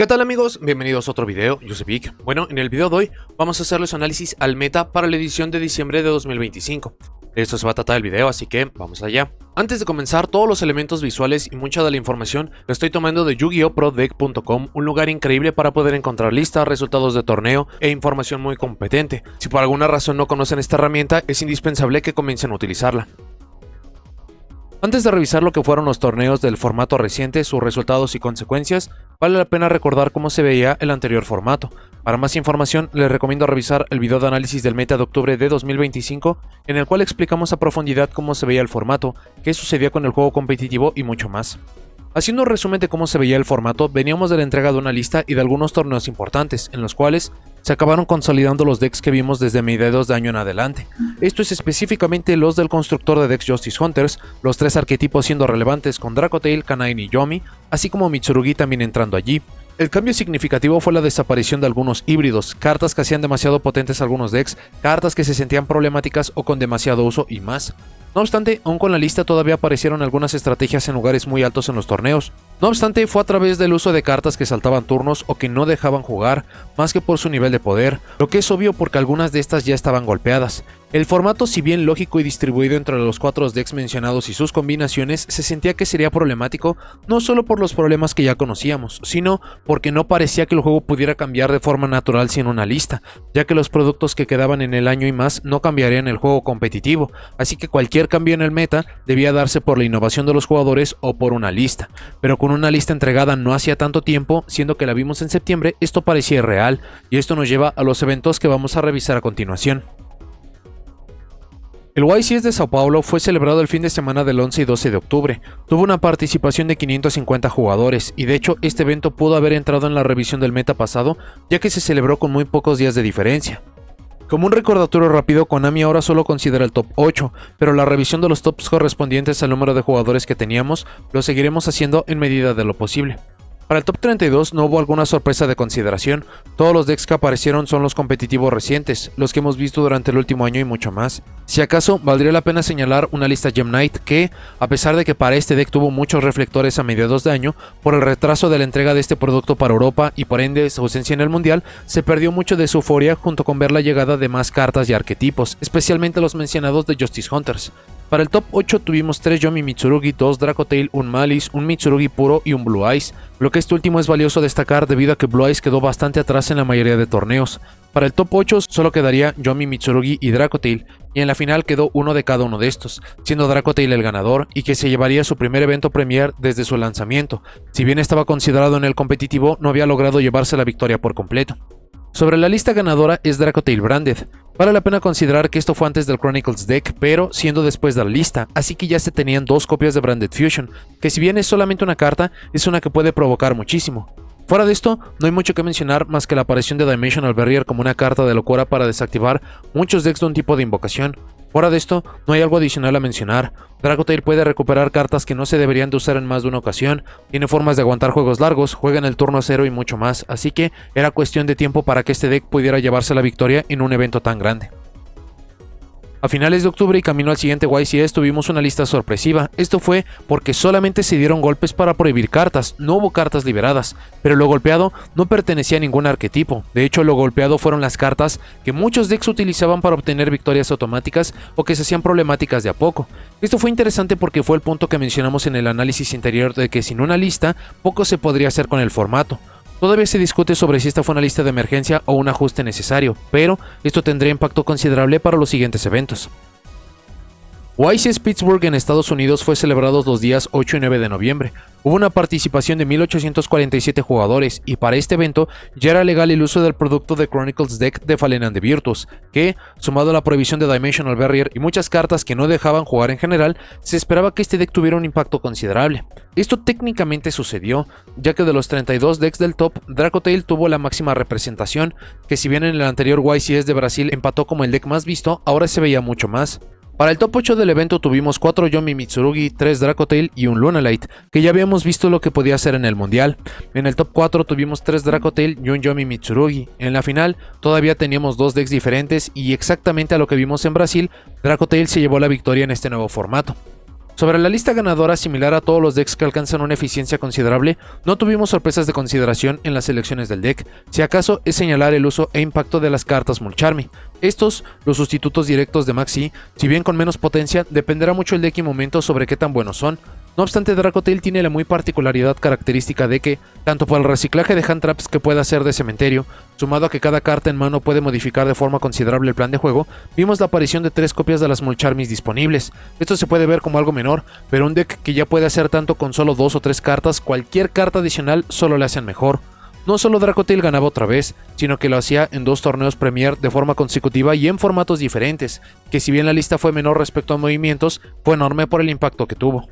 ¿Qué tal amigos? Bienvenidos a otro video, yo soy Vic. Bueno, en el video de hoy vamos a hacerles análisis al meta para la edición de diciembre de 2025. De esto se va a tratar el video, así que vamos allá. Antes de comenzar, todos los elementos visuales y mucha de la información la estoy tomando de YugiOhProDeck.com, un lugar increíble para poder encontrar listas, resultados de torneo e información muy competente. Si por alguna razón no conocen esta herramienta, es indispensable que comiencen a utilizarla. Antes de revisar lo que fueron los torneos del formato reciente, sus resultados y consecuencias, vale la pena recordar cómo se veía el anterior formato. Para más información, les recomiendo revisar el video de análisis del meta de octubre de 2025, en el cual explicamos a profundidad cómo se veía el formato, qué sucedía con el juego competitivo y mucho más. Haciendo un resumen de cómo se veía el formato, veníamos de la entrega de una lista y de algunos torneos importantes, en los cuales se acabaron consolidando los decks que vimos desde mediados de año en adelante. Esto es específicamente los del constructor de decks Justice Hunters, los tres arquetipos siendo relevantes con Dracotail, Canine y Yomi, así como Mitsurugi también entrando allí. El cambio significativo fue la desaparición de algunos híbridos, cartas que hacían demasiado potentes algunos decks, cartas que se sentían problemáticas o con demasiado uso y más. No obstante, aún con la lista todavía aparecieron algunas estrategias en lugares muy altos en los torneos. No obstante, fue a través del uso de cartas que saltaban turnos o que no dejaban jugar, más que por su nivel de poder, lo que es obvio porque algunas de estas ya estaban golpeadas. El formato, si bien lógico y distribuido entre los 4 decks mencionados y sus combinaciones, se sentía que sería problemático no solo por los problemas que ya conocíamos, sino porque no parecía que el juego pudiera cambiar de forma natural sin una lista, ya que los productos que quedaban en el año y más no cambiarían el juego competitivo, así que cualquier cambio en el meta debía darse por la innovación de los jugadores o por una lista. Pero con una lista entregada no hacía tanto tiempo, siendo que la vimos en septiembre, esto parecía irreal, y esto nos lleva a los eventos que vamos a revisar a continuación. El YCS de Sao Paulo fue celebrado el fin de semana del 11 y 12 de octubre. Tuvo una participación de 550 jugadores y de hecho este evento pudo haber entrado en la revisión del meta pasado, ya que se celebró con muy pocos días de diferencia. Como un recordatorio rápido, Konami ahora solo considera el top 8, pero la revisión de los tops correspondientes al número de jugadores que teníamos lo seguiremos haciendo en medida de lo posible. Para el top 32 no hubo alguna sorpresa de consideración, todos los decks que aparecieron son los competitivos recientes, los que hemos visto durante el último año y mucho más. Si acaso, valdría la pena señalar una lista Gem Knight que, a pesar de que para este deck tuvo muchos reflectores a mediados de año, por el retraso de la entrega de este producto para Europa y por ende su ausencia en el mundial, se perdió mucho de su euforia junto con ver la llegada de más cartas y arquetipos, especialmente los mencionados de Justice Hunters. Para el top 8 tuvimos 3 Yomi Mitsurugi, 2 Dracotail, un Malice, un Mitsurugi puro y un Blue Eyes, lo que este último es valioso destacar debido a que Blue Eyes quedó bastante atrás en la mayoría de torneos. Para el top 8 solo quedaría Yomi Mitsurugi y Dracotail, y en la final quedó uno de cada uno de estos, siendo Dracotail el ganador y que se llevaría su primer evento Premier desde su lanzamiento. Si bien estaba considerado en el competitivo, no había logrado llevarse la victoria por completo. Sobre la lista ganadora es Dracotail Branded. Vale la pena considerar que esto fue antes del Chronicles deck, pero siendo después de la lista, así que ya se tenían 2 copias de Branded Fusion, que si bien es solamente una carta, es una que puede provocar muchísimo. Fuera de esto, no hay mucho que mencionar más que la aparición de Dimensional Barrier como una carta de locura para desactivar muchos decks de un tipo de invocación. Fuera de esto, no hay algo adicional a mencionar. Dracotail puede recuperar cartas que no se deberían de usar en más de una ocasión, tiene formas de aguantar juegos largos, juega en el turno 0 y mucho más, así que era cuestión de tiempo para que este deck pudiera llevarse la victoria en un evento tan grande. A finales de octubre y camino al siguiente YCS tuvimos una lista sorpresiva. Esto fue porque solamente se dieron golpes para prohibir cartas, no hubo cartas liberadas, pero lo golpeado no pertenecía a ningún arquetipo. De hecho, lo golpeado fueron las cartas que muchos decks utilizaban para obtener victorias automáticas o que se hacían problemáticas de a poco. Esto fue interesante porque fue el punto que mencionamos en el análisis anterior de que sin una lista, poco se podría hacer con el formato. Todavía se discute sobre si esta fue una lista de emergencia o un ajuste necesario, pero esto tendría impacto considerable para los siguientes eventos. YCS Pittsburgh en Estados Unidos fue celebrado los días 8 y 9 de noviembre. Hubo una participación de 1847 jugadores y para este evento ya era legal el uso del producto de Chronicles Deck de Fallen and the Virtus, que, sumado a la prohibición de Dimensional Barrier y muchas cartas que no dejaban jugar en general, se esperaba que este deck tuviera un impacto considerable. Esto técnicamente sucedió, ya que de los 32 decks del top, Dracotail tuvo la máxima representación, que si bien en el anterior YCS de Brasil empató como el deck más visto, ahora se veía mucho más. Para el top 8 del evento tuvimos 4 Yomi Mitsurugi, 3 Dracotail y un Lunalight, que ya habíamos visto lo que podía hacer en el mundial. En el top 4 tuvimos 3 Dracotail y un Yomi Mitsurugi. En la final todavía teníamos 2 decks diferentes y exactamente a lo que vimos en Brasil, Dracotail se llevó la victoria en este nuevo formato. Sobre la lista ganadora, similar a todos los decks que alcanzan una eficiencia considerable, no tuvimos sorpresas de consideración en las selecciones del deck. Si acaso es señalar el uso e impacto de las cartas Mulcharmy. Estos, los sustitutos directos de Maxi, si bien con menos potencia, dependerá mucho el deck y momento sobre qué tan buenos son. No obstante, Dracotail tiene la muy particularidad característica de que, tanto por el reciclaje de hand traps que puede hacer de cementerio, sumado a que cada carta en mano puede modificar de forma considerable el plan de juego, vimos la aparición de 3 copias de las Mulcharmys disponibles. Esto se puede ver como algo menor, pero un deck que ya puede hacer tanto con solo 2 o 3 cartas, cualquier carta adicional solo le hacen mejor. No solo Dracotail ganaba otra vez, sino que lo hacía en 2 torneos Premier de forma consecutiva y en formatos diferentes, que si bien la lista fue menor respecto a movimientos, fue enorme por el impacto que tuvo.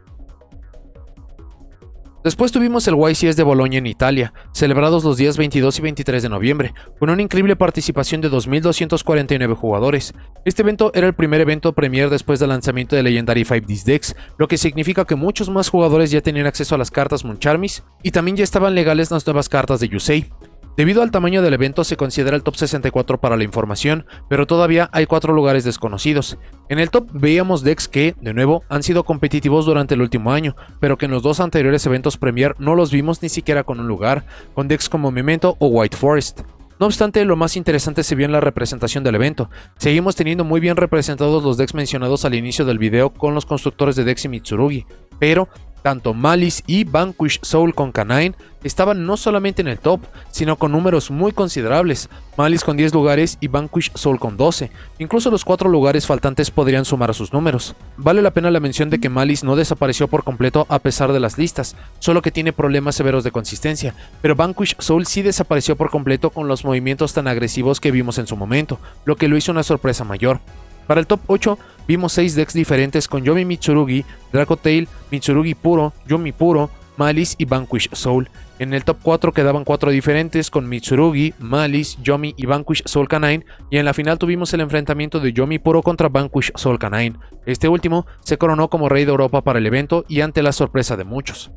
Después tuvimos el YCS de Bolonia en Italia, celebrados los días 22 y 23 de noviembre, con una increíble participación de 2.249 jugadores. Este evento era el primer evento Premier después del lanzamiento de Legendary 5Ds Decks, lo que significa que muchos más jugadores ya tenían acceso a las cartas Mulcharmys y también ya estaban legales las nuevas cartas de Yusei. Debido al tamaño del evento se considera el top 64 para la información, pero todavía hay 4 lugares desconocidos. En el top veíamos decks que, de nuevo, han sido competitivos durante el último año, pero que en los 2 anteriores eventos Premier no los vimos ni siquiera con un lugar, con decks como Memento o White Forest. No obstante, lo más interesante se vio en la representación del evento. Seguimos teniendo muy bien representados los decks mencionados al inicio del video con los constructores de decks y Mitsurugi, pero tanto Malice y Vanquish Soul con Canine estaban no solamente en el top, sino con números muy considerables, Malice con 10 lugares y Vanquish Soul con 12, incluso los 4 lugares faltantes podrían sumar a sus números. Vale la pena la mención de que Malice no desapareció por completo a pesar de las listas, solo que tiene problemas severos de consistencia, pero Vanquish Soul sí desapareció por completo con los movimientos tan agresivos que vimos en su momento, lo que lo hizo una sorpresa mayor. Para el top 8 vimos 6 decks diferentes con Yomi Mitsurugi, Dracotail, Mitsurugi puro, Yomi puro, Malice y Vanquish Soul. En el top 4 quedaban 4 diferentes con Mitsurugi, Malice, Yomi y Vanquish Soul Canine, y en la final tuvimos el enfrentamiento de Yomi puro contra Vanquish Soul Canine. Este último se coronó como rey de Europa para el evento y ante la sorpresa de muchos.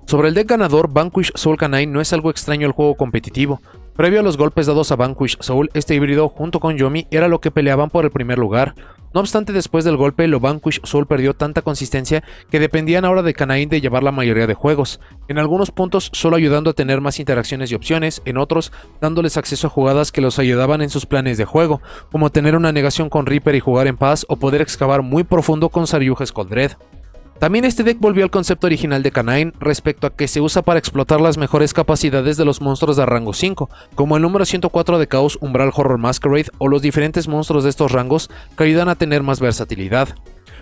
Sobre el deck ganador, Vanquish Soul Canine no es algo extraño al juego competitivo. Previo a los golpes dados a Vanquish Soul, este híbrido junto con Yomi era lo que peleaban por el primer lugar. No obstante, después del golpe, lo Vanquish Soul perdió tanta consistencia que dependían ahora de Canine de llevar la mayoría de juegos, en algunos puntos solo ayudando a tener más interacciones y opciones, en otros dándoles acceso a jugadas que los ayudaban en sus planes de juego, como tener una negación con Reaper y jugar en paz o poder excavar muy profundo con Saryuja Skoldred. También este deck volvió al concepto original de Canine respecto a que se usa para explotar las mejores capacidades de los monstruos de rango 5, como el número 104 de Chaos Umbral Horror Masquerade o los diferentes monstruos de estos rangos que ayudan a tener más versatilidad.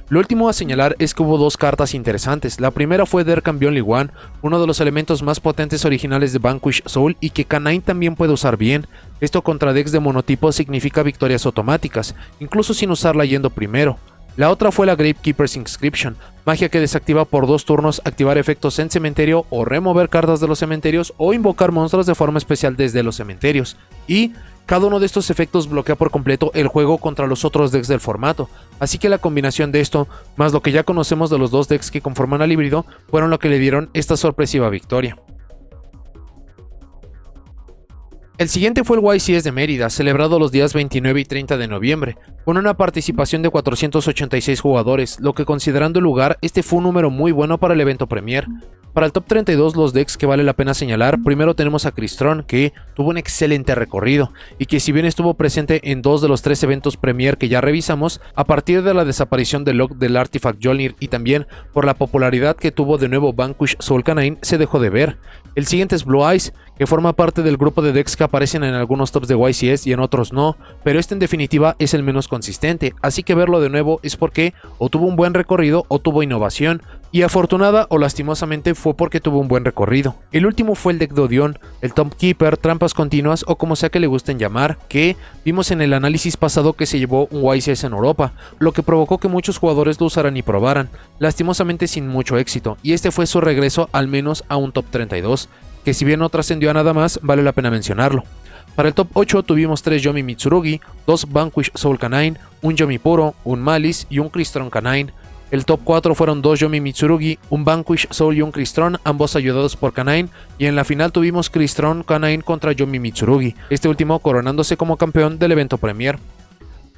Lo último a señalar es que hubo 2 cartas interesantes. La primera fue Derkan Bionly One, uno de los elementos más potentes originales de Vanquish Soul y que Canine también puede usar bien. Esto contra decks de monotipo significa victorias automáticas, incluso sin usarla yendo primero. La otra fue la Gravekeeper's Inscription, magia que desactiva por 2 turnos activar efectos en cementerio o remover cartas de los cementerios o invocar monstruos de forma especial desde los cementerios. Y cada uno de estos efectos bloquea por completo el juego contra los otros decks del formato, así que la combinación de esto, más lo que ya conocemos de los 2 decks que conforman al híbrido, fueron lo que le dieron esta sorpresiva victoria. El siguiente fue el YCS de Mérida, celebrado los días 29 y 30 de noviembre, con una participación de 486 jugadores, lo que considerando el lugar, este fue un número muy bueno para el evento Premier. Para el top 32 los decks que vale la pena señalar, primero tenemos a Crystron, que tuvo un excelente recorrido, y que si bien estuvo presente en 2 de los 3 eventos Premier que ya revisamos, a partir de la desaparición del log del Artifact Jolnir y también por la popularidad que tuvo de nuevo Vanquish Soul Canine, se dejó de ver. El siguiente es Blue Eyes, que forma parte del grupo de decks que aparecen en algunos tops de YCS y en otros no, pero este en definitiva es el menos consistente, así que verlo de nuevo es porque o tuvo un buen recorrido o tuvo innovación, y afortunada o lastimosamente fue porque tuvo un buen recorrido. El último fue el deck de Odion, el Tomb Keeper, trampas continuas o como sea que le gusten llamar, que vimos en el análisis pasado que se llevó un YCS en Europa, lo que provocó que muchos jugadores lo usaran y probaran, lastimosamente sin mucho éxito, y este fue su regreso al menos a un top 32, que si bien no trascendió a nada más, vale la pena mencionarlo. Para el top 8 tuvimos 3 Yomi Mitsurugi, 2 Vanquish Soul Canine, un Yomi puro, un Malice y un Crystron Canine. El top 4 fueron 2 Yomi Mitsurugi, un Vanquish Soul y un Crystron, ambos ayudados por Canine, y en la final tuvimos Crystron Canine contra Yomi Mitsurugi, este último coronándose como campeón del evento Premier.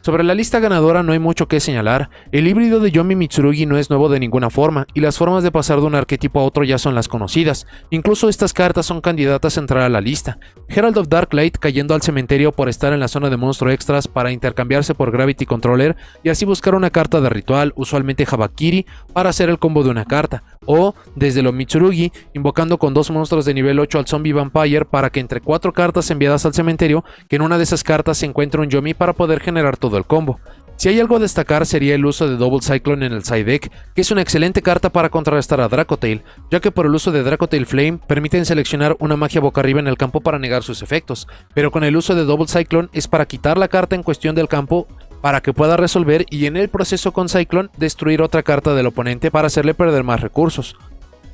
Sobre la lista ganadora no hay mucho que señalar, el híbrido de Yomi Mitsurugi no es nuevo de ninguna forma, y las formas de pasar de un arquetipo a otro ya son las conocidas, incluso estas cartas son candidatas a entrar a la lista. Herald of Darklight cayendo al cementerio por estar en la zona de monstruo extras para intercambiarse por Gravity Controller y así buscar una carta de ritual, usualmente Habakiri, para hacer el combo de una carta, o desde lo Mitsurugi, invocando con 2 monstruos de nivel 8 al Zombie Vampire para que entre 4 cartas enviadas al cementerio, que en una de esas cartas se encuentre un Yomi para poder generar todo el combo. Si hay algo a destacar sería el uso de Double Cyclone en el side deck, que es una excelente carta para contrarrestar a Dracotail, ya que por el uso de Dracotail Flame permiten seleccionar una magia boca arriba en el campo para negar sus efectos, pero con el uso de Double Cyclone es para quitar la carta en cuestión del campo para que pueda resolver y en el proceso con Cyclone destruir otra carta del oponente para hacerle perder más recursos.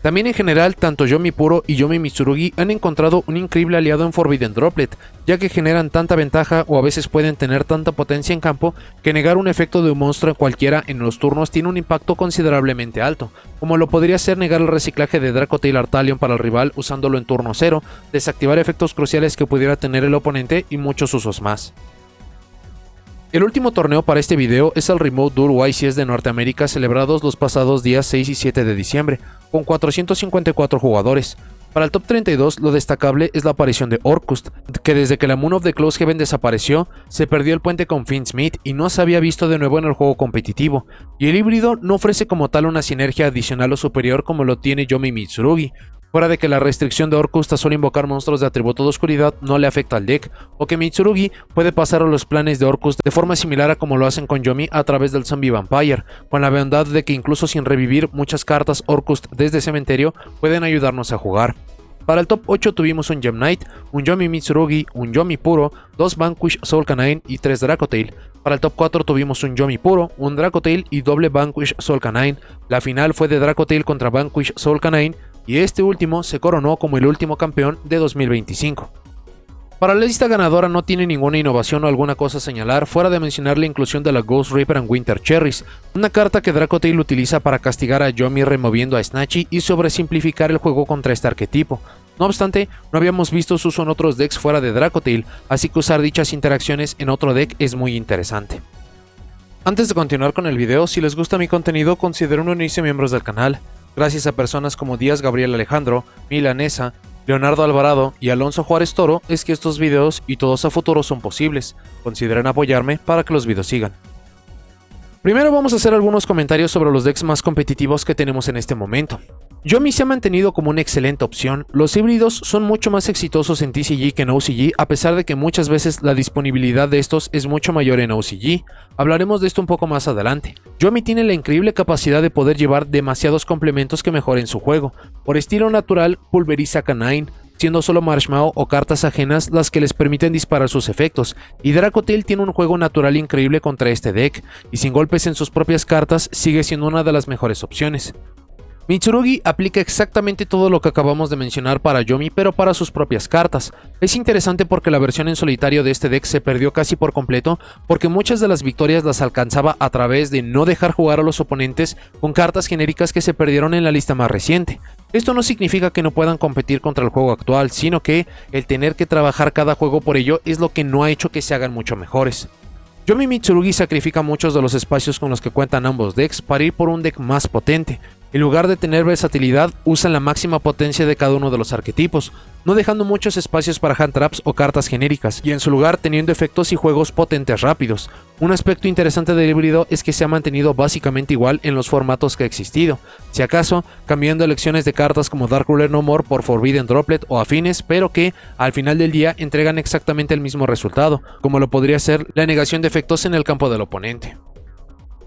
También en general, tanto Yomi Puro y Yomi Mitsurugi han encontrado un increíble aliado en Forbidden Droplet, ya que generan tanta ventaja o a veces pueden tener tanta potencia en campo que negar un efecto de un monstruo cualquiera en los turnos tiene un impacto considerablemente alto, como lo podría ser negar el reciclaje de Dracotail Artalion para el rival usándolo en turno 0, desactivar efectos cruciales que pudiera tener el oponente y muchos usos más. El último torneo para este video es el Remote Duel YCS de Norteamérica celebrados los pasados días 6 y 7 de diciembre, con 454 jugadores. Para el top 32 lo destacable es la aparición de Orcust, que desde que la Moon of the Close Heaven desapareció, se perdió el puente con Finn Smith y no se había visto de nuevo en el juego competitivo, y el híbrido no ofrece como tal una sinergia adicional o superior como lo tiene Yomi Mitsurugi, fuera de que la restricción de Orcust a solo invocar monstruos de atributo de oscuridad no le afecta al deck, o que Mitsurugi puede pasar a los planes de Orcust de forma similar a como lo hacen con Yomi a través del Zombie Vampire, con la bondad de que incluso sin revivir muchas cartas Orcust desde cementerio pueden ayudarnos a jugar. Para el top 8 tuvimos un Gem Knight, un Yomi Mitsurugi, un Yomi Puro, 2 Vanquish Soul Canine y 3 Dracotail. Para el top 4 tuvimos un Yomi Puro, un Dracotail y doble Vanquish Soul Canine. La final fue de Dracotail contra Vanquish Soul Canine, y este último se coronó como el último campeón de 2025. Para la lista ganadora no tiene ninguna innovación o alguna cosa a señalar fuera de mencionar la inclusión de la Ghost Reaper and Winter Cherries, una carta que Dracotail utiliza para castigar a Yomi removiendo a Snatchy y sobresimplificar el juego contra este arquetipo. No obstante, no habíamos visto su uso en otros decks fuera de Dracotail, así que usar dichas interacciones en otro deck es muy interesante. Antes de continuar con el video, si les gusta mi contenido consideren unirse miembros del canal. Gracias a personas como Díaz Gabriel Alejandro, Milanesa, Leonardo Alvarado y Alonso Juárez Toro es que estos videos y todos a futuro son posibles. Consideren apoyarme para que los videos sigan. Primero vamos a hacer algunos comentarios sobre los decks más competitivos que tenemos en este momento. Yomi se ha mantenido como una excelente opción, los híbridos son mucho más exitosos en TCG que en OCG a pesar de que muchas veces la disponibilidad de estos es mucho mayor en OCG, hablaremos de esto un poco más adelante. Yomi tiene la increíble capacidad de poder llevar demasiados complementos que mejoren su juego, por estilo natural pulveriza Canine, siendo solo Marshmallow o cartas ajenas las que les permiten disparar sus efectos, y Dracotail tiene un juego natural increíble contra este deck, y sin golpes en sus propias cartas sigue siendo una de las mejores opciones. Mitsurugi aplica exactamente todo lo que acabamos de mencionar para Yomi, pero para sus propias cartas. Es interesante porque la versión en solitario de este deck se perdió casi por completo, porque muchas de las victorias las alcanzaba a través de no dejar jugar a los oponentes con cartas genéricas que se perdieron en la lista más reciente. Esto no significa que no puedan competir contra el juego actual, sino que el tener que trabajar cada juego por ello es lo que no ha hecho que se hagan mucho mejores. Yomi Mitsurugi sacrifica muchos de los espacios con los que cuentan ambos decks para ir por un deck más potente. En lugar de tener versatilidad, usan la máxima potencia de cada uno de los arquetipos, no dejando muchos espacios para hand traps o cartas genéricas, y en su lugar teniendo efectos y juegos potentes rápidos. Un aspecto interesante del híbrido es que se ha mantenido básicamente igual en los formatos que ha existido, si acaso cambiando elecciones de cartas como Dark Ruler No More por Forbidden Droplet o afines, pero que al final del día entregan exactamente el mismo resultado, como lo podría ser la negación de efectos en el campo del oponente.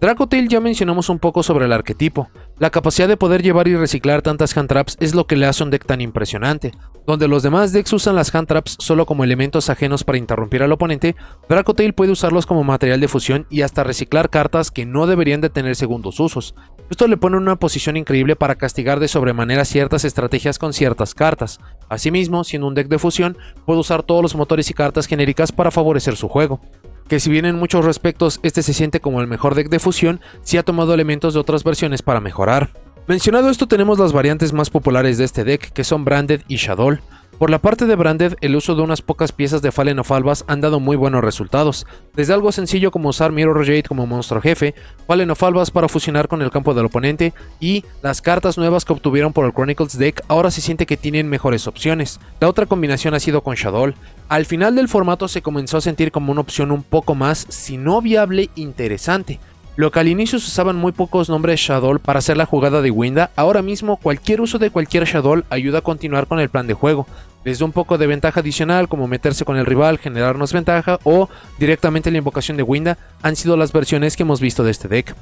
Dracotail ya mencionamos un poco sobre el arquetipo. La capacidad de poder llevar y reciclar tantas hand traps es lo que le hace un deck tan impresionante. Donde los demás decks usan las hand traps solo como elementos ajenos para interrumpir al oponente, Dracotail puede usarlos como material de fusión y hasta reciclar cartas que no deberían de tener segundos usos. Esto le pone en una posición increíble para castigar de sobremanera ciertas estrategias con ciertas cartas. Asimismo, siendo un deck de fusión, puede usar todos los motores y cartas genéricas para favorecer su juego. Que si bien en muchos respectos este se siente como el mejor deck de fusión, sí ha tomado elementos de otras versiones para mejorar. Mencionado esto, tenemos las variantes más populares de este deck, que son Branded y Shadow. Por la parte de Branded, el uso de unas pocas piezas de Fallen of Albas han dado muy buenos resultados, desde algo sencillo como usar Mirror Jade como monstruo jefe, Fallen of Albas para fusionar con el campo del oponente, y las cartas nuevas que obtuvieron por el Chronicles deck ahora se siente que tienen mejores opciones. La otra combinación ha sido con Shadow. Al final del formato se comenzó a sentir como una opción un poco más, si no viable, interesante. Lo que al inicio se usaban muy pocos nombres Shadow para hacer la jugada de Winda, ahora mismo cualquier uso de cualquier Shadow ayuda a continuar con el plan de juego, desde un poco de ventaja adicional como meterse con el rival, generarnos ventaja o directamente la invocación de Winda han sido las versiones que hemos visto de este deck.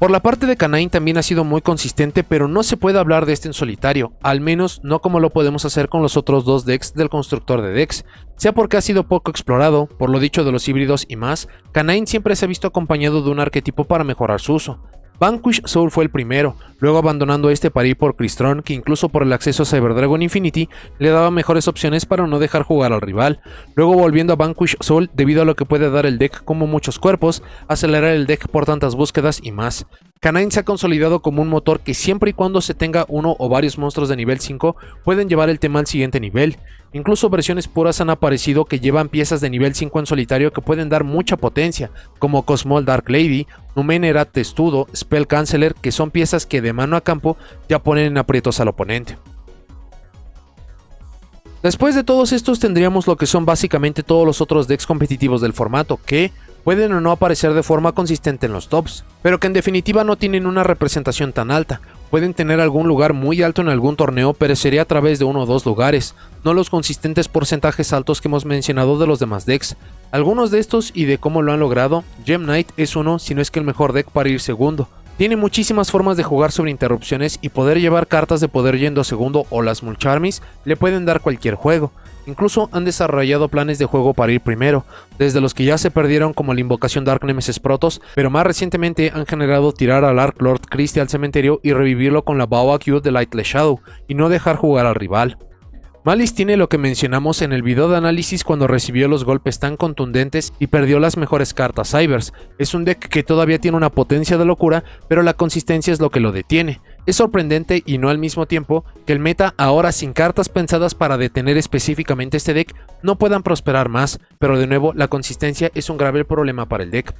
Por la parte de Canine también ha sido muy consistente, pero no se puede hablar de este en solitario, al menos no como lo podemos hacer con los otros dos decks del constructor de decks. Sea porque ha sido poco explorado, por lo dicho de los híbridos y más, Canine siempre se ha visto acompañado de un arquetipo para mejorar su uso. Vanquish Soul fue el primero, luego abandonando este para ir por Crystron, que incluso por el acceso a Cyber Dragon Infinity le daba mejores opciones para no dejar jugar al rival, luego volviendo a Vanquish Soul debido a lo que puede dar el deck como muchos cuerpos, acelerar el deck por tantas búsquedas y más. Canine se ha consolidado como un motor que siempre y cuando se tenga uno o varios monstruos de nivel 5 pueden llevar el tema al siguiente nivel. Incluso versiones puras han aparecido que llevan piezas de nivel 5 en solitario que pueden dar mucha potencia, como Cosmol Dark Lady, Numenera Testudo, Spell Canceller, que son piezas que de mano a campo ya ponen en aprietos al oponente. Después de todos estos tendríamos lo que son básicamente todos los otros decks competitivos del formato, que pueden o no aparecer de forma consistente en los tops, pero que en definitiva no tienen una representación tan alta. Pueden tener algún lugar muy alto en algún torneo, pero sería a través de uno o dos lugares, no los consistentes porcentajes altos que hemos mencionado de los demás decks. Algunos de estos y de cómo lo han logrado, Gem Knight es uno, si no es que el mejor deck para ir segundo. Tiene muchísimas formas de jugar sobre interrupciones y poder llevar cartas de poder yendo a segundo o las Mulcharmis le pueden dar cualquier juego. Incluso han desarrollado planes de juego para ir primero, desde los que ya se perdieron como la invocación Dark Nemesis Protoss, pero más recientemente han generado tirar al Arc Lord Christie al cementerio y revivirlo con la Boa Q de Lightless Shadow, y no dejar jugar al rival. Malice tiene lo que mencionamos en el video de análisis cuando recibió los golpes tan contundentes y perdió las mejores cartas Cybers. Es un deck que todavía tiene una potencia de locura, pero la consistencia es lo que lo detiene. Es sorprendente y no al mismo tiempo que el meta ahora sin cartas pensadas para detener específicamente este deck no puedan prosperar más, pero de nuevo la consistencia es un grave problema para el deck.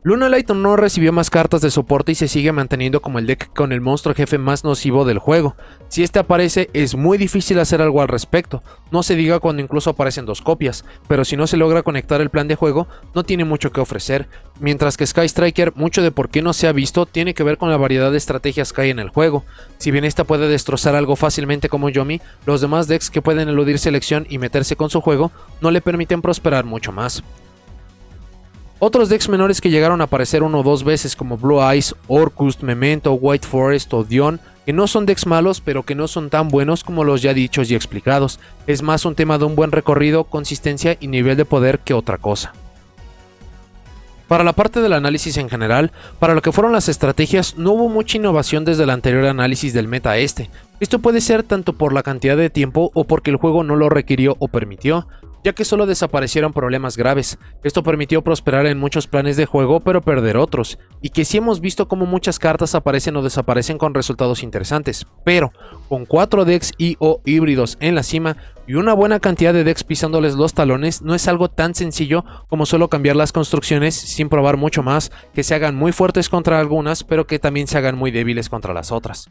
Lunalight no recibió más cartas de soporte y se sigue manteniendo como el deck con el monstruo jefe más nocivo del juego. Si este aparece es muy difícil hacer algo al respecto, no se diga cuando incluso aparecen dos copias, pero si no se logra conectar el plan de juego no tiene mucho que ofrecer, mientras que Sky Striker, mucho de por qué no se ha visto tiene que ver con la variedad de estrategias que hay en el juego. Si bien esta puede destrozar algo fácilmente como Yomi, los demás decks que pueden eludir selección y meterse con su juego no le permiten prosperar mucho más. Otros decks menores que llegaron a aparecer uno o dos veces como Blue Eyes, Orcust, Memento, White Forest o Dion, que no son decks malos pero que no son tan buenos como los ya dichos y explicados, es más un tema de un buen recorrido, consistencia y nivel de poder que otra cosa. Para la parte del análisis en general, para lo que fueron las estrategias no hubo mucha innovación desde el anterior análisis del meta a este. Esto puede ser tanto por la cantidad de tiempo o porque el juego no lo requirió o permitió, ya que solo desaparecieron problemas graves. Esto permitió prosperar en muchos planes de juego pero perder otros, y que sí hemos visto como muchas cartas aparecen o desaparecen con resultados interesantes, pero con 4 decks y o híbridos en la cima y una buena cantidad de decks pisándoles los talones no es algo tan sencillo como solo cambiar las construcciones sin probar mucho más, que se hagan muy fuertes contra algunas pero que también se hagan muy débiles contra las otras.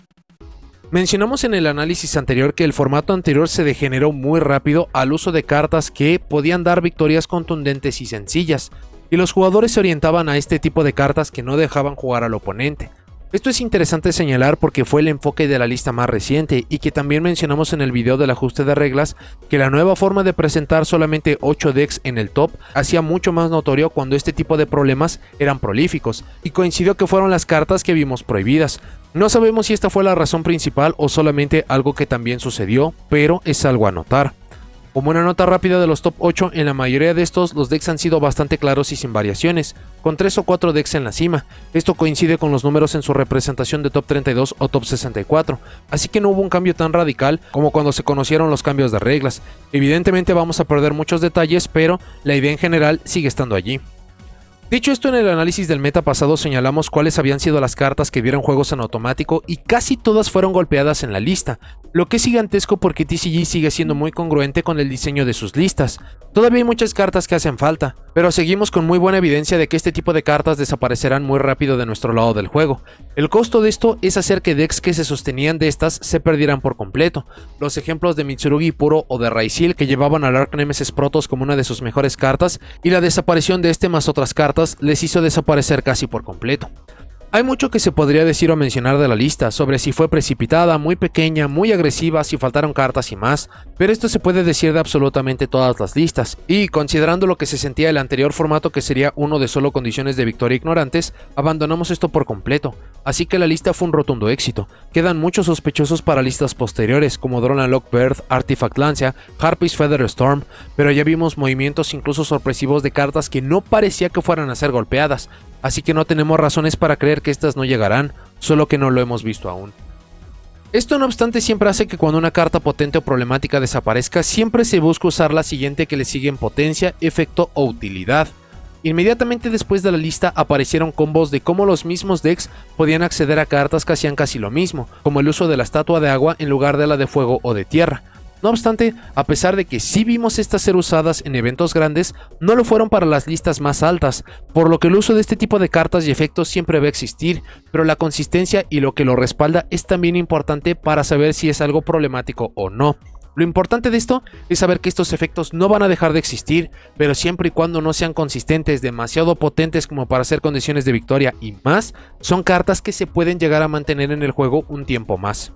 Mencionamos en el análisis anterior que el formato anterior se degeneró muy rápido al uso de cartas que podían dar victorias contundentes y sencillas, y los jugadores se orientaban a este tipo de cartas que no dejaban jugar al oponente. Esto es interesante señalar porque fue el enfoque de la lista más reciente y que también mencionamos en el video del ajuste de reglas que la nueva forma de presentar solamente 8 decks en el top hacía mucho más notorio cuando este tipo de problemas eran prolíficos, y coincidió que fueron las cartas que vimos prohibidas. No sabemos si esta fue la razón principal o solamente algo que también sucedió, pero es algo a notar. Como una nota rápida de los top 8, en la mayoría de estos los decks han sido bastante claros y sin variaciones, con 3 o 4 decks en la cima. Esto coincide con los números en su representación de top 32 o top 64, así que no hubo un cambio tan radical como cuando se conocieron los cambios de reglas. Evidentemente vamos a perder muchos detalles, pero la idea en general sigue estando allí. Dicho esto, en el análisis del meta pasado señalamos cuáles habían sido las cartas que dieron juegos en automático y casi todas fueron golpeadas en la lista, lo que es gigantesco porque TCG sigue siendo muy congruente con el diseño de sus listas. Todavía hay muchas cartas que hacen falta, pero seguimos con muy buena evidencia de que este tipo de cartas desaparecerán muy rápido de nuestro lado del juego. El costo de esto es hacer que decks que se sostenían de estas se perdieran por completo. Los ejemplos de Mitsurugi Puro o de Raisil, que llevaban al Arc Nemesis Protoss como una de sus mejores cartas, y la desaparición de este más otras cartas les hizo desaparecer casi por completo. Hay mucho que se podría decir o mencionar de la lista, sobre si fue precipitada, muy pequeña, muy agresiva, si faltaron cartas y más, pero esto se puede decir de absolutamente todas las listas, y considerando lo que se sentía el anterior formato que sería uno de solo condiciones de victoria ignorantes, abandonamos esto por completo, así que la lista fue un rotundo éxito. Quedan muchos sospechosos para listas posteriores, como Drone Unlock Bird, Artifact Lancia, Harpy's Feather Storm, pero ya vimos movimientos incluso sorpresivos de cartas que no parecía que fueran a ser golpeadas, así que no tenemos razones para creer que estas no llegarán, solo que no lo hemos visto aún. Esto no obstante siempre hace que cuando una carta potente o problemática desaparezca, siempre se busque usar la siguiente que le sigue en potencia, efecto o utilidad. Inmediatamente después de la lista aparecieron combos de cómo los mismos decks podían acceder a cartas que hacían casi lo mismo, como el uso de la estatua de agua en lugar de la de fuego o de tierra. No obstante, a pesar de que sí vimos estas ser usadas en eventos grandes, no lo fueron para las listas más altas, por lo que el uso de este tipo de cartas y efectos siempre va a existir, pero la consistencia y lo que lo respalda es también importante para saber si es algo problemático o no. Lo importante de esto es saber que estos efectos no van a dejar de existir, pero siempre y cuando no sean consistentes, demasiado potentes como para hacer condiciones de victoria y más, son cartas que se pueden llegar a mantener en el juego un tiempo más.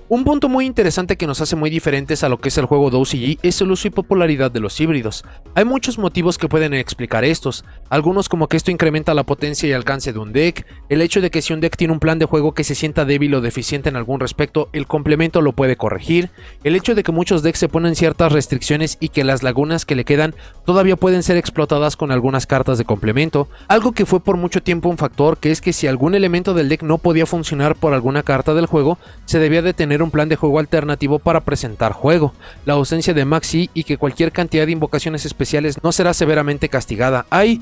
Un punto muy interesante que nos hace muy diferentes a lo que es el juego de OCG es el uso y popularidad de los híbridos. Hay muchos motivos que pueden explicar estos, algunos como que esto incrementa la potencia y alcance de un deck, el hecho de que si un deck tiene un plan de juego que se sienta débil o deficiente en algún respecto, el complemento lo puede corregir, el hecho de que muchos decks se ponen ciertas restricciones y que las lagunas que le quedan todavía pueden ser explotadas con algunas cartas de complemento, algo que fue por mucho tiempo un factor, que es que si algún elemento del deck no podía funcionar por alguna carta del juego, se debía de tener un plan de juego alternativo para presentar juego, la ausencia de Maxi y que cualquier cantidad de invocaciones especiales no será severamente castigada. Hay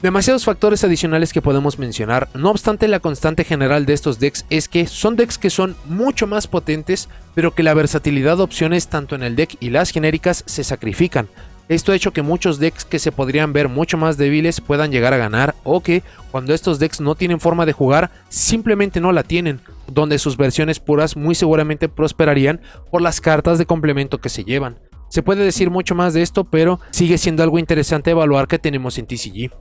demasiados factores adicionales que podemos mencionar, no obstante la constante general de estos decks es que son decks que son mucho más potentes, pero que la versatilidad de opciones tanto en el deck y las genéricas se sacrifican. Esto ha hecho que muchos decks que se podrían ver mucho más débiles puedan llegar a ganar, o que cuando estos decks no tienen forma de jugar, simplemente no la tienen, donde sus versiones puras muy seguramente prosperarían por las cartas de complemento que se llevan. Se puede decir mucho más de esto, pero sigue siendo algo interesante evaluar que tenemos en TCG.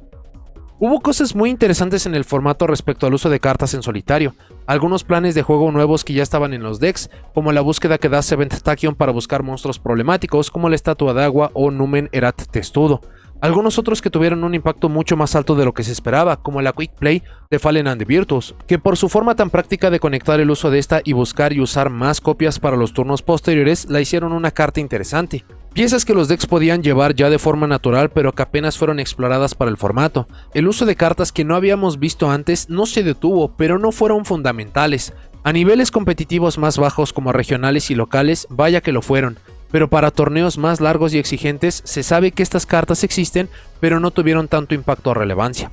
Hubo cosas muy interesantes en el formato respecto al uso de cartas en solitario, algunos planes de juego nuevos que ya estaban en los decks, como la búsqueda que da Seventh Tachyon para buscar monstruos problemáticos como la estatua de agua o Numen Erat Testudo, algunos otros que tuvieron un impacto mucho más alto de lo que se esperaba, como la Quick Play de Fallen and the Virtuous, que por su forma tan práctica de conectar el uso de esta y buscar y usar más copias para los turnos posteriores, la hicieron una carta interesante. Piezas que los decks podían llevar ya de forma natural pero que apenas fueron exploradas para el formato. El uso de cartas que no habíamos visto antes no se detuvo, pero no fueron fundamentales. A niveles competitivos más bajos como regionales y locales, vaya que lo fueron. Pero para torneos más largos y exigentes se sabe que estas cartas existen, pero no tuvieron tanto impacto o relevancia.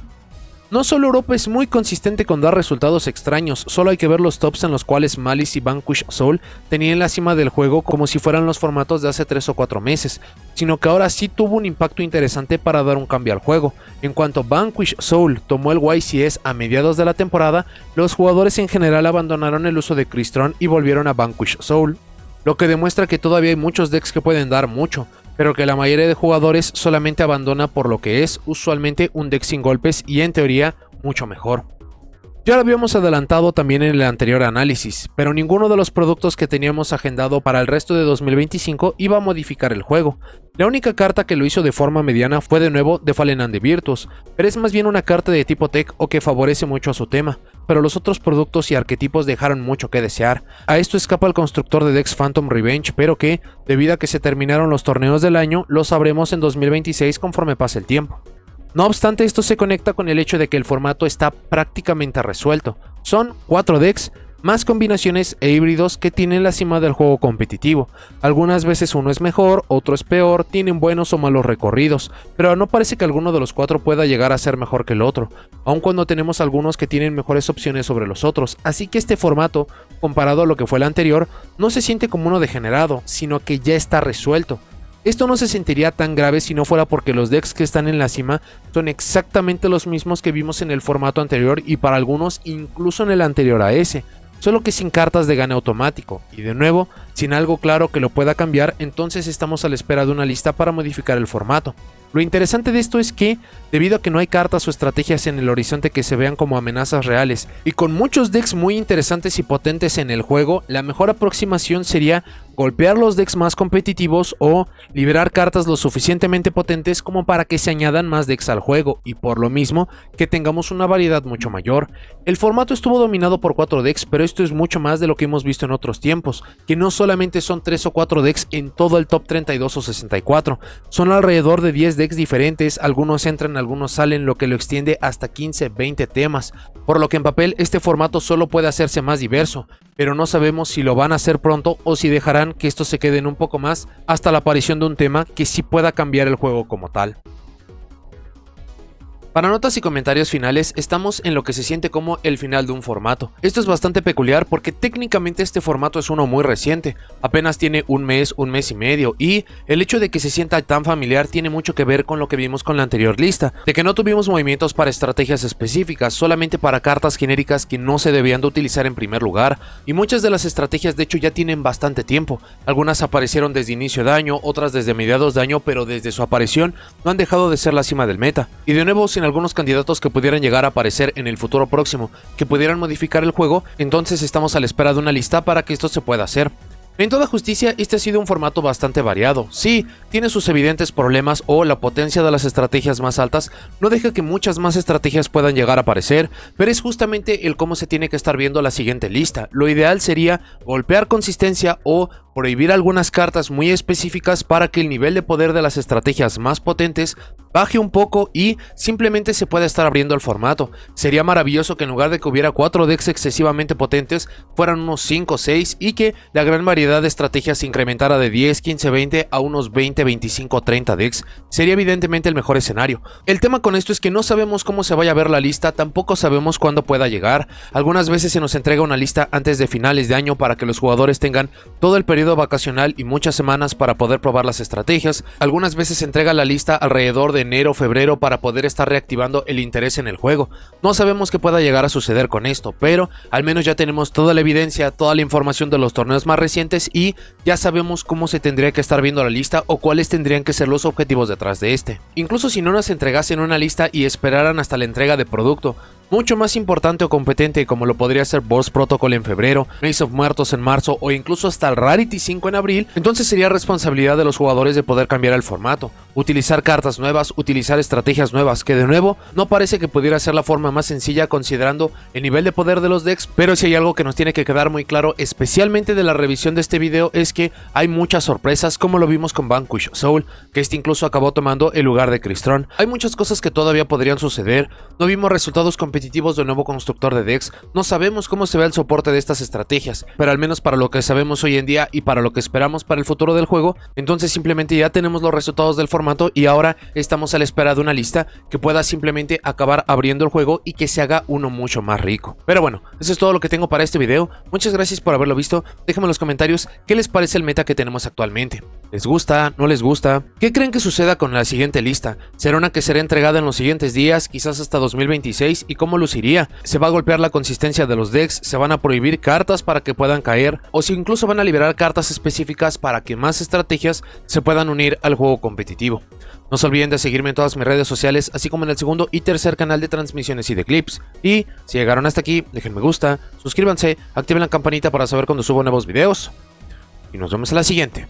No solo Europa es muy consistente con dar resultados extraños, solo hay que ver los tops en los cuales Malice y Vanquish Soul tenían la cima del juego como si fueran los formatos de hace 3 o 4 meses, sino que ahora sí tuvo un impacto interesante para dar un cambio al juego. En cuanto Vanquish Soul tomó el YCS a mediados de la temporada, los jugadores en general abandonaron el uso de Crystron y volvieron a Vanquish Soul, lo que demuestra que todavía hay muchos decks que pueden dar mucho, pero que la mayoría de jugadores solamente abandona por lo que es usualmente un deck sin golpes y en teoría mucho mejor. Ya lo habíamos adelantado también en el anterior análisis, pero ninguno de los productos que teníamos agendado para el resto de 2025 iba a modificar el juego. La única carta que lo hizo de forma mediana fue de nuevo The Fallen and the Virtuous, pero es más bien una carta de tipo tech o que favorece mucho a su tema, pero los otros productos y arquetipos dejaron mucho que desear. A esto escapa el constructor de decks Phantom Revenge, pero que, debido a que se terminaron los torneos del año, lo sabremos en 2026 conforme pase el tiempo. No obstante, esto se conecta con el hecho de que el formato está prácticamente resuelto. Son 4 decks, más combinaciones e híbridos que tienen la cima del juego competitivo. Algunas veces uno es mejor, otro es peor, tienen buenos o malos recorridos, pero no parece que alguno de los cuatro pueda llegar a ser mejor que el otro, aun cuando tenemos algunos que tienen mejores opciones sobre los otros, así que este formato, comparado a lo que fue el anterior, no se siente como uno degenerado, sino que ya está resuelto. Esto no se sentiría tan grave si no fuera porque los decks que están en la cima son exactamente los mismos que vimos en el formato anterior y para algunos incluso en el anterior a ese, solo que sin cartas de gane automático, y de nuevo, sin algo claro que lo pueda cambiar, entonces estamos a la espera de una lista para modificar el formato. Lo interesante de esto es que, debido a que no hay cartas o estrategias en el horizonte que se vean como amenazas reales, y con muchos decks muy interesantes y potentes en el juego, la mejor aproximación sería golpear los decks más competitivos o liberar cartas lo suficientemente potentes como para que se añadan más decks al juego, y por lo mismo, que tengamos una variedad mucho mayor. El formato estuvo dominado por 4 decks, pero esto es mucho más de lo que hemos visto en otros tiempos, que no solamente son 3 o 4 decks en todo el top 32 o 64, son alrededor de 10 decks diferentes, algunos entran, algunos salen, lo que lo extiende hasta 15-20 temas, por lo que en papel este formato solo puede hacerse más diverso, pero no sabemos si lo van a hacer pronto o si dejarán que esto se quede en un poco más hasta la aparición de un tema que sí pueda cambiar el juego como tal. Para notas y comentarios finales, estamos en lo que se siente como el final de un formato. Esto es bastante peculiar porque técnicamente este formato es uno muy reciente, apenas tiene un mes y medio, y el hecho de que se sienta tan familiar tiene mucho que ver con lo que vimos con la anterior lista, de que no tuvimos movimientos para estrategias específicas, solamente para cartas genéricas que no se debían de utilizar en primer lugar, y muchas de las estrategias de hecho ya tienen bastante tiempo, algunas aparecieron desde inicio de año, otras desde mediados de año, pero desde su aparición no han dejado de ser la cima del meta, y de nuevo sin algunos candidatos que pudieran llegar a aparecer en el futuro próximo, que pudieran modificar el juego, entonces estamos a la espera de una lista para que esto se pueda hacer. En toda justicia, este ha sido un formato bastante variado. Sí, tiene sus evidentes problemas o la potencia de las estrategias más altas no deja que muchas más estrategias puedan llegar a aparecer, pero es justamente el cómo se tiene que estar viendo la siguiente lista. Lo ideal sería golpear consistencia o prohibir algunas cartas muy específicas para que el nivel de poder de las estrategias más potentes baje un poco y simplemente se pueda estar abriendo el formato. Sería maravilloso que en lugar de que hubiera 4 decks excesivamente potentes, fueran unos 5 o 6 y que la gran variedad de estrategias se incrementara de 10, 15, 20 a unos 20, 25 o 30 decks. Sería evidentemente el mejor escenario. El tema con esto es que no sabemos cómo se vaya a ver la lista, tampoco sabemos cuándo pueda llegar. Algunas veces se nos entrega una lista antes de finales de año para que los jugadores tengan todo el periodo vacacional y muchas semanas para poder probar las estrategias. Algunas veces se entrega la lista alrededor de enero o febrero para poder estar reactivando el interés en el juego. No sabemos qué pueda llegar a suceder con esto, pero al menos ya tenemos toda la evidencia, toda la información de los torneos más recientes y ya sabemos cómo se tendría que estar viendo la lista o cuáles tendrían que ser los objetivos detrás de este. Incluso si no nos entregasen una lista y esperaran hasta la entrega de producto, mucho más importante o competente como lo podría ser Burst Protocol en febrero, Maze of Muertos en marzo o incluso hasta el Rarity 5 en abril, entonces sería responsabilidad de los jugadores de poder cambiar el formato, utilizar cartas nuevas, utilizar estrategias nuevas, que de nuevo no parece que pudiera ser la forma más sencilla considerando el nivel de poder de los decks, pero si hay algo que nos tiene que quedar muy claro, especialmente de la revisión de este video, es que hay muchas sorpresas como lo vimos con Vanquish Soul, que este incluso acabó tomando el lugar de Crystron. Hay muchas cosas que todavía podrían suceder, no vimos resultados competitivos del nuevo constructor de decks, no sabemos cómo se ve el soporte de estas estrategias, pero al menos para lo que sabemos hoy en día y para lo que esperamos para el futuro del juego, entonces simplemente ya tenemos los resultados del formato y ahora estamos a la espera de una lista que pueda simplemente acabar abriendo el juego y que se haga uno mucho más rico. Pero bueno, eso es todo lo que tengo para este video, muchas gracias por haberlo visto, déjenme en los comentarios qué les parece el meta que tenemos actualmente. ¿Les gusta? ¿No les gusta? ¿Qué creen que suceda con la siguiente lista? ¿Será una que será entregada en los siguientes días, quizás hasta 2026? ¿Y cómo luciría? ¿Se va a golpear la consistencia de los decks? ¿Se van a prohibir cartas para que puedan caer? ¿O si incluso van a liberar cartas específicas para que más estrategias se puedan unir al juego competitivo? No se olviden de seguirme en todas mis redes sociales, así como en el segundo y tercer canal de transmisiones y de clips. Y si llegaron hasta aquí, dejen me gusta, suscríbanse, activen la campanita para saber cuando subo nuevos videos. Y nos vemos en la siguiente.